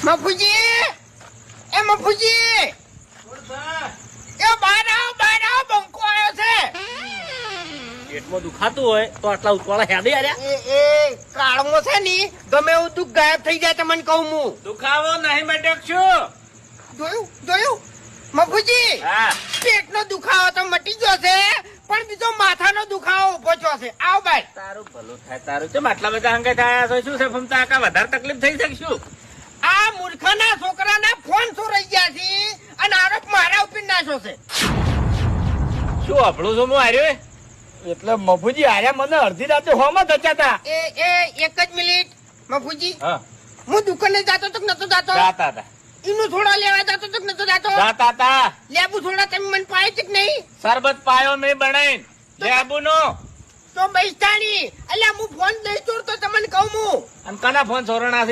મફુજી, એ મફુજી, એ બહાર આવો, બંકો આવ્યો છે. પેટમાં દુખાતું હોય તો આટલા ઉતવાળા હેડી આર્યા. એ કાળમાં છે ની ગમે એવું દુઃખ ગાયબ થઈ જાય તમને કહું હું. દુખાવો નહીં મટકશું. જોયું મફુજી, હા પેટનો દુખાવો તો મટી ગયો છે, પણ બીજો માથાનો દુખાવો ઉભો થયો છે. આવ ભાઈ. તારું ભલું થાય તારું. ચમ આટલા બધા હંગે થયા છો? શું છે ફમતા કાકા વધારે તકલીફ થઈ શકશું? આ મૂર્ખાના છોકરાના ફોન ચોરાઈ ગયા છે અને આરોપ મારા ઉપર નાખ્યો છે. શું આપણું શું હાર્યો? એટલે મફુજી આર્યા મને અડધી રાતે હોમાં ધચાતા. એ એક જ મિનિટ મફુજી, હા હું દુકાને જાતો તો નતો જાતો? જાતા હતા ઈનું થોડો લેવા જાતો તો નતો જાતો? જાતા હતા. લેબુ થોડા તમે મને પાય છે કે નહીં? શરબત પાયો મેં બનાવીને લેબુ નો. તો બૈસ્તાણી, અલ્યા હું ફોન દઈ ચોર તો તમને કહું હું. અને કના ફોન ચોરણા